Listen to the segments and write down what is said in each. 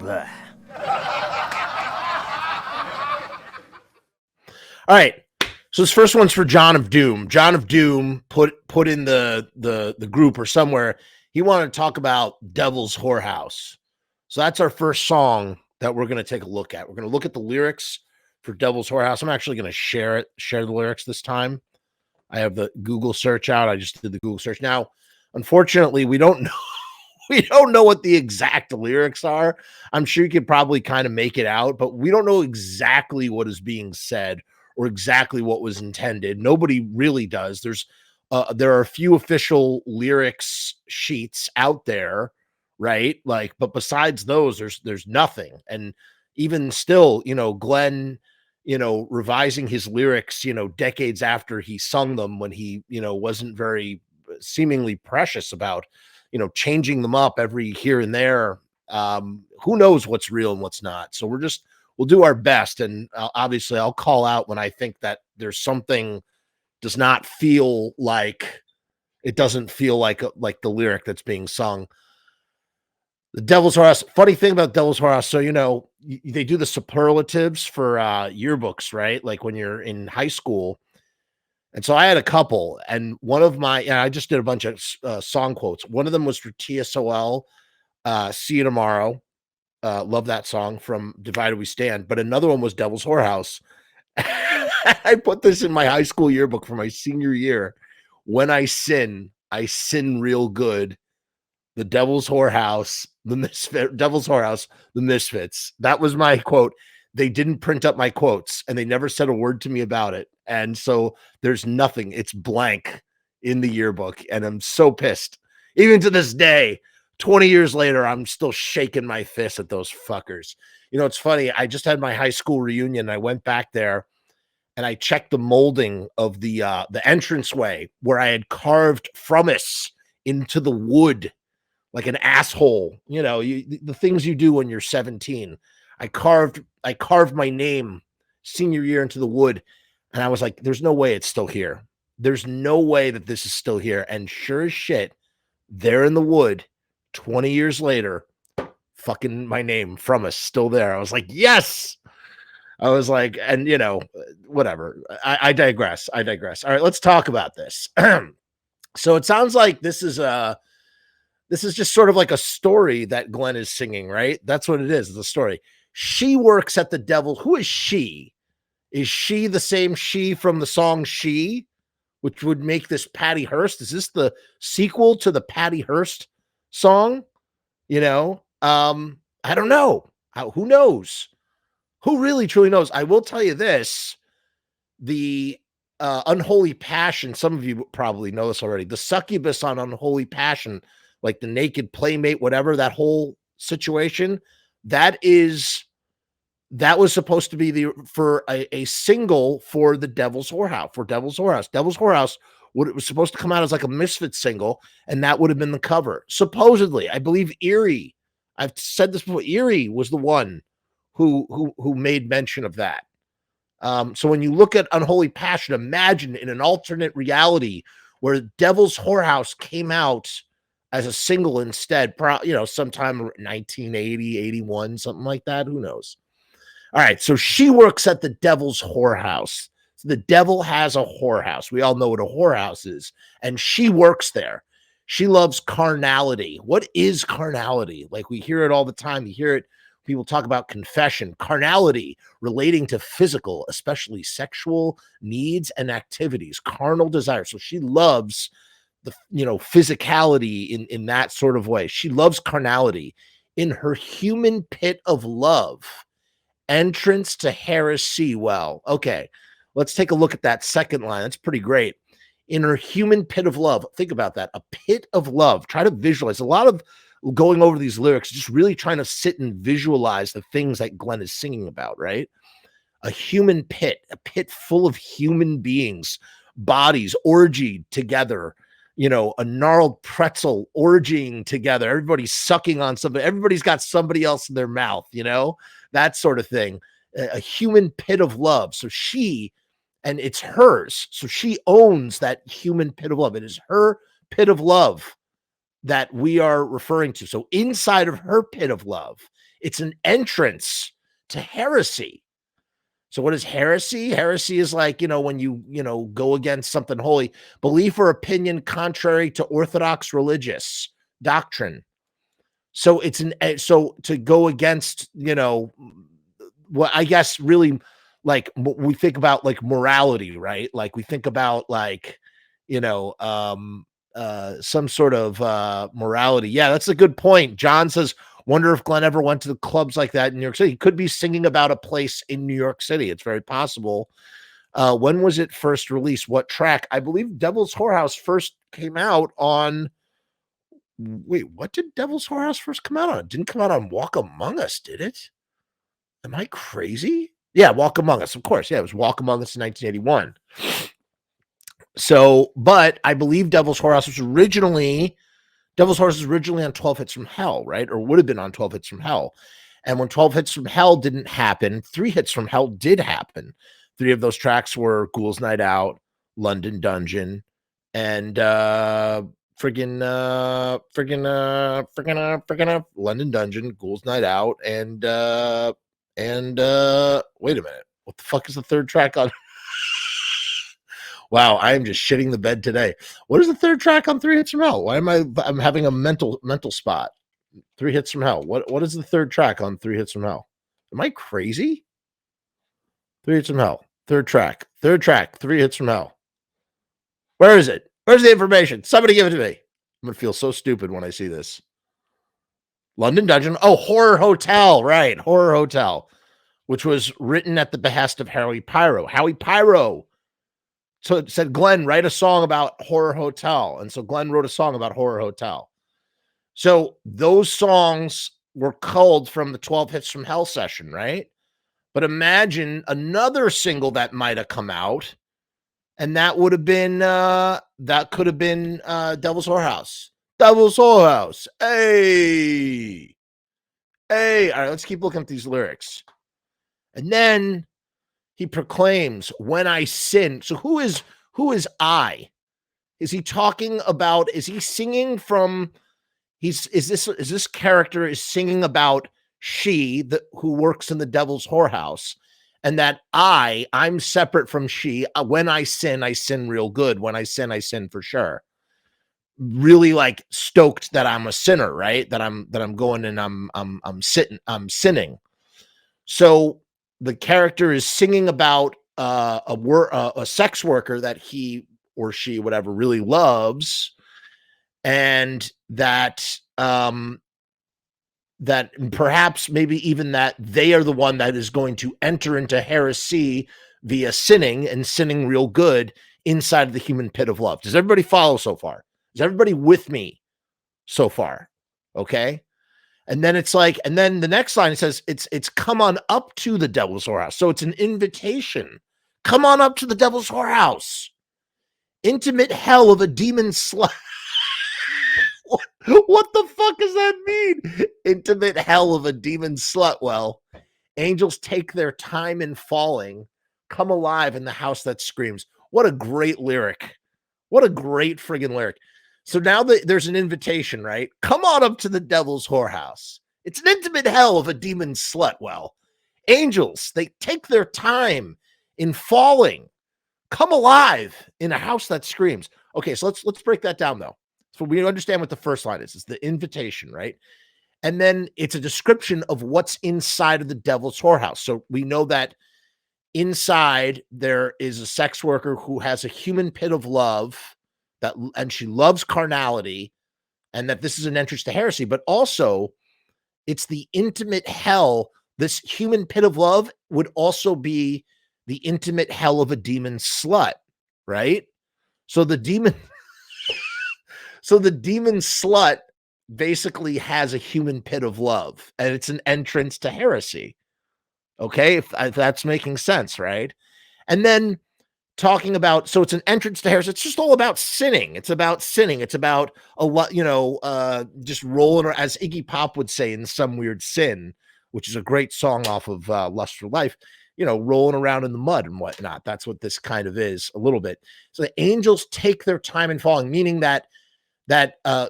Blah. All right. So this first one's for John of Doom. John of Doom put in the group or somewhere. He wanted to talk about Devil's Whorehouse. So that's our first song that we're going to take a look at. We're going to look at the lyrics for Devil's Whorehouse. I'm actually going to share the lyrics this time. I have the Google search out. I just did the Google search. Now, unfortunately, we don't know. We don't know what the exact lyrics are. I'm sure you could probably kind of make it out, but we don't know exactly what is being said or exactly what was intended. Nobody really does. There are a few official lyrics sheets out there, right? Like, but besides those, there's nothing. And even still, Glenn, revising his lyrics, decades after he sung them, when he, wasn't very seemingly precious about, changing them up every here and there. Who knows what's real and what's not? So we'll do our best. And obviously I'll call out when I think that there's something does not feel like, it doesn't feel like the lyric that's being sung. The Devil's Whorehouse. Funny thing about Devil's Whorehouse. So, they do the superlatives for yearbooks, right? Like when you're in high school. And so I had a couple, and I just did a bunch of song quotes. One of them was for TSOL, See You Tomorrow. Love that song from Divided We Stand. But another one was Devil's Whorehouse. I put this in my high school yearbook for my senior year. When I sin real good. The Devil's Whorehouse, Devil's Whorehouse, the Misfits. That was my quote. They didn't print up my quotes, and they never said a word to me about it. And so there's nothing. It's blank in the yearbook, and I'm so pissed. Even to this day, 20 years later, I'm still shaking my fist at those fuckers. It's funny. I just had my high school reunion. I went back there, and I checked the molding of the entranceway where I had carved Frumess into the wood like an asshole. The things you do when you're 17. I carved my name senior year into the wood, and I was like, there's no way it's still here. There's no way that this is still here. And sure as shit, there in the wood, 20 years later, fucking my name from us still there. I was like, yes. I was like, and whatever. I digress. All right, let's talk about this. So it sounds like this is just sort of like a story that Glenn is singing, right? That's what it is. It's a story. She works at the devil. Who is she? Is she the same she from the song She, which would make this Patty Hearst? Is this the sequel to the Patty Hearst song? I don't know. Who knows? Who really truly knows? I will tell you this. The Unholy Passion, some of you probably know this already. The succubus on Unholy Passion, like the naked playmate, whatever, that whole situation, that was supposed to be for a single for the Devil's Whorehouse, Devil's Whorehouse, it was supposed to come out as like a Misfits single, and that would have been the cover. Supposedly, I believe Eerie, I've said this before, Eerie was the one who made mention of that. So when you look at Unholy Passion, imagine in an alternate reality where Devil's Whorehouse came out as a single instead, sometime 1980, 81, something like that. Who knows? All right. So she works at the Devil's Whorehouse. So the devil has a whorehouse. We all know what a whorehouse is. And she works there. She loves carnality. What is carnality? Like, we hear it all the time. You hear it. People talk about confession, carnality relating to physical, especially sexual needs and activities, carnal desire. So she loves the physicality in that sort of way. She loves carnality. In her human pit of love, entrance to heresy. Well, okay, let's take a look at that second line. That's pretty great. In her human pit of love. Think about that. A pit of love. Try to visualize. A lot of going over these lyrics, just really trying to sit and visualize the things that Glenn is singing about, right? A human pit, a pit full of human beings, bodies orgied together, a gnarled pretzel orgying together. Everybody's sucking on something. Everybody's got somebody else in their mouth, that sort of thing. A human pit of love. So and it's hers. So she owns that human pit of love. It is her pit of love that we are referring to. So inside of her pit of love, It's an entrance to heresy. So what is heresy? Heresy is like, when you go against something holy, belief or opinion contrary to orthodox religious doctrine. So so to go against, what I guess really, like, we think about like morality, right? Like we think about like, some sort of morality. Yeah, that's a good point. John says, wonder if Glenn ever went to the clubs like that in New York City. He could be singing about a place in New York City. It's very possible. When was it first released? What track? I believe Devil's Whorehouse first came out on. Wait, what did Devil's Whorehouse first come out on? It didn't come out on Walk Among Us, did it? Am I crazy? Yeah, Walk Among Us, of course. Yeah, it was Walk Among Us in 1981. So, but I believe Devil's Whorehouse was originally on 12 Hits from Hell, right? Or would have been on 12 Hits from Hell. And when 12 Hits from Hell didn't happen, 3 Hits from Hell did happen. 3 of those tracks were Ghoul's Night Out, London Dungeon, and friggin' London Dungeon, Ghoul's Night Out, and wait a minute. What the fuck is the third track on? Wow, I am just shitting the bed today. What is the third track on 3 Hits from Hell? Why am I'm having a mental spot? 3 Hits from Hell. What is the third track on 3 Hits from Hell? Am I crazy? 3 Hits from Hell. Third track, 3 Hits from Hell. Where is it? Where's the information? Somebody give it to me. I'm going to feel so stupid when I see this. London Dungeon. Oh, Horror Hotel. Right. Horror Hotel, which was written at the behest of Howie Pyro. Howie Pyro. So it said, Glenn, write a song about Horror Hotel. And so Glenn wrote a song about Horror Hotel. So those songs were culled from the 12 Hits from Hell session, right? But imagine another single that might have come out, and that would have been, that could have been Devil's Whorehouse. Devil's Whorehouse. Hey. Hey. All right, let's keep looking at these lyrics. And then he proclaims, when I sin. So who is I? Is he talking about, is he singing from, is this character is singing about she who works in the Devil's Whorehouse, and that I'm separate from she. When I sin real good. When I sin for sure. Really like stoked that I'm a sinner, right? That I'm going and I'm sinning. So the character is singing about a sex worker that he or she, whatever, really loves, and that that perhaps maybe even that they are the one that is going to enter into heresy via sinning, and sinning real good inside of the human pit of love. Does everybody follow so far? Is everybody with me so far? Okay. And then it's like, and then the next line, it says, it's come on up to the Devil's Whorehouse. So it's an invitation. Come on up to the Devil's Whorehouse. Intimate hell of a demon slut. What the fuck does that mean? Intimate hell of a demon slut. Well, angels take their time in falling. Come alive in the house that screams. What a great lyric. What a great friggin' lyric. So now there's an invitation, right? Come on up to the Devil's Whorehouse. It's an intimate hell of a demon slut. Well, angels, they take their time in falling. Come alive in a house that screams. Okay, so let's break that down though. So we understand what the first line is. It's the invitation, right? And then it's a description of what's inside of the Devil's Whorehouse. So we know that inside there is a sex worker who has a human pit of love, and she loves carnality, and that this is an entrance to heresy, but also it's the intimate hell. This human pit of love would also be the intimate hell of a demon slut, right? So the demon slut basically has a human pit of love, and it's an entrance to heresy. Okay, if that's making sense, right? And then talking about, so it's an entrance to heresy. It's just all about sinning. It's about sinning. It's about a lot, just rolling, or as Iggy Pop would say, in Some Weird Sin, which is a great song off of Lust for Life, rolling around in the mud and whatnot. That's what this kind of is a little bit. So the angels take their time in falling, meaning that a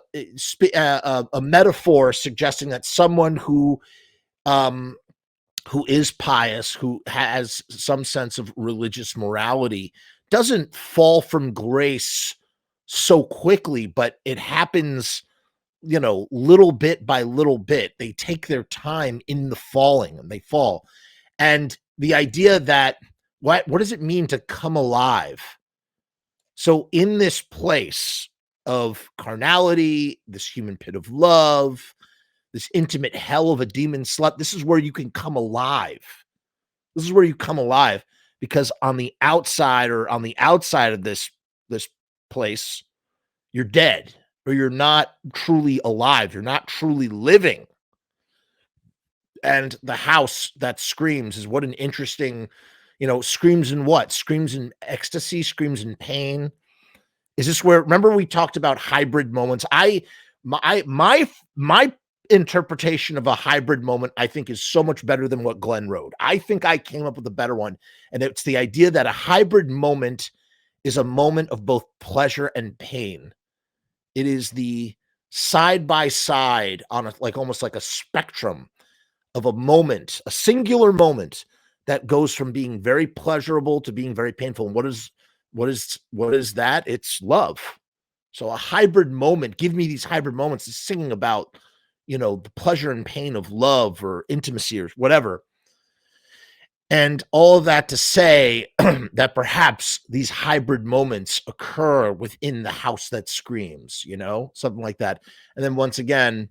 metaphor suggesting that someone who um, who is pious, who has some sense of religious morality, doesn't fall from grace so quickly, but it happens, little bit by little bit. They take their time in the falling and they fall. And the idea that what does it mean to come alive? So in this place of carnality, this human pit of love, this intimate hell of a demon slut, this is where you can come alive. This is where you come alive, because on the outside, or on the outside of this place, you're dead, or you're not truly alive. You're not truly living. And the house that screams is what an interesting, screams in what? Screams in ecstasy, screams in pain. Is this where, remember we talked about hybrid moments? My interpretation of a hybrid moment, I think, is so much better than what Glenn wrote. I think I came up with a better one. And it's the idea that a hybrid moment is a moment of both pleasure and pain. It is the side by side on a, like almost like a spectrum of a moment, a singular moment that goes from being very pleasurable to being very painful. And what is that? It's love. So a hybrid moment, give me these hybrid moments, is singing about, the pleasure and pain of love or intimacy or whatever. And all of that to say that perhaps these hybrid moments occur within the house that screams, something like that. And then once again,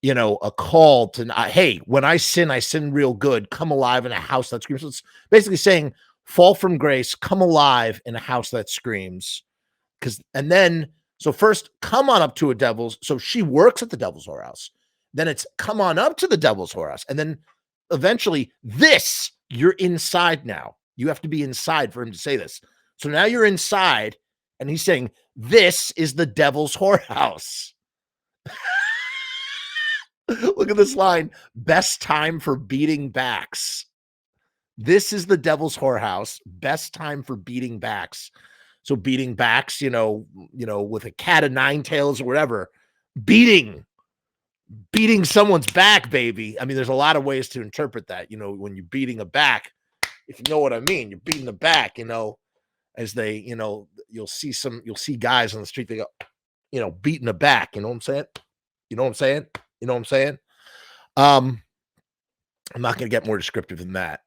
a call to, hey, when I sin real good, come alive in a house that screams. So it's basically saying, fall from grace, come alive in a house that screams. And then, so first, come on up to a devil's. So she works at the devil's whorehouse. Then it's come on up to the devil's whorehouse. And then eventually, you're inside now. You have to be inside for him to say this. So now you're inside, and he's saying, this is the devil's whorehouse. Look at this line. Best time for beating backs. This is the devil's whorehouse. Best time for beating backs. So beating backs, with a cat of nine tails or whatever, beating someone's back, baby. I mean, there's a lot of ways to interpret that. When you're beating a back, if you know what I mean, you're beating the back, as they, you'll see guys on the street, they go, beating the back. You know what I'm saying? You know what I'm saying? You know what I'm saying? I'm not going to get more descriptive than that.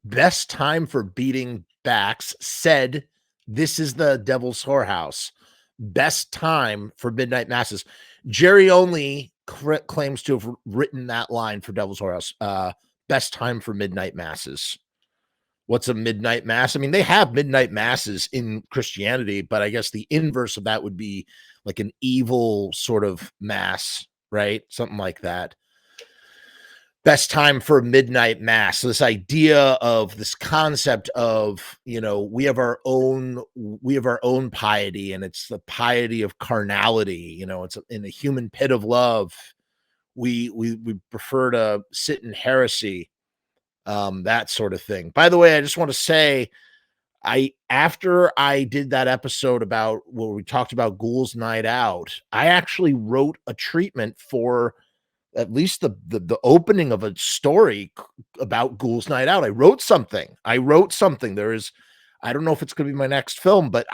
Best time for beating backs, said, this is the devil's whorehouse. Best time for midnight masses. Jerry Only claims to have written that line for devil's whorehouse. Best time for midnight masses. What's a midnight mass? I mean, they have midnight masses in Christianity, but I guess the inverse of that would be like an evil sort of mass, right? Something like that. Best time for a midnight mass. So this idea of this concept of, we have our own piety, and it's the piety of carnality. It's in the human pit of love. We prefer to sit in heresy, that sort of thing. By the way, I just want to say, after I did that episode about where we talked about Ghouls Night Out, I actually wrote a treatment for at least the opening of a story about Ghouls Night Out. I wrote something. There is, I don't know if it's going to be my next film, but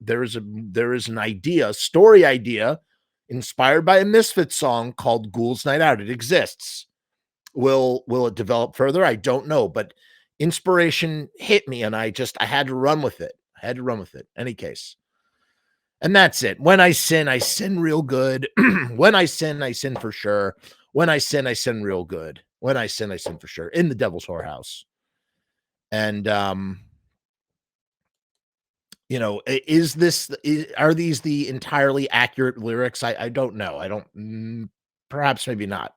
there is an idea, a story idea inspired by a Misfits song called Ghouls Night Out. It exists. Will it develop further? I don't know, but inspiration hit me, and I had to run with it. Any case. And that's it. When I sin real good. When I sin for sure. When I sin real good. When I sin for sure. In the devil's whorehouse. And, are these the entirely accurate lyrics? I don't know. Perhaps maybe not.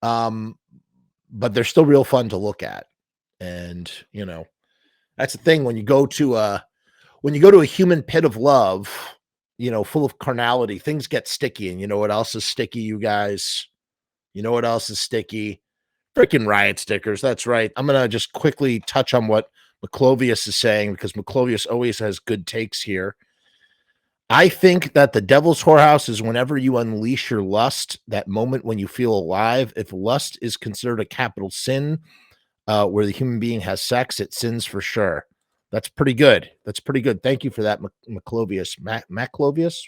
But they're still real fun to look at. And, that's the thing when you go to a human pit of love, full of carnality, things get sticky. And you know what else is sticky, you guys? You know what else is sticky? Freaking riot stickers. That's right. I'm going to just quickly touch on what Maclovius is saying, because Maclovius always has good takes here. I think that the devil's whorehouse is whenever you unleash your lust, that moment when you feel alive. If lust is considered a capital sin, where the human being has sex, it sins for sure. That's pretty good. That's pretty good. Thank you for that, Maclovius. Maclovius?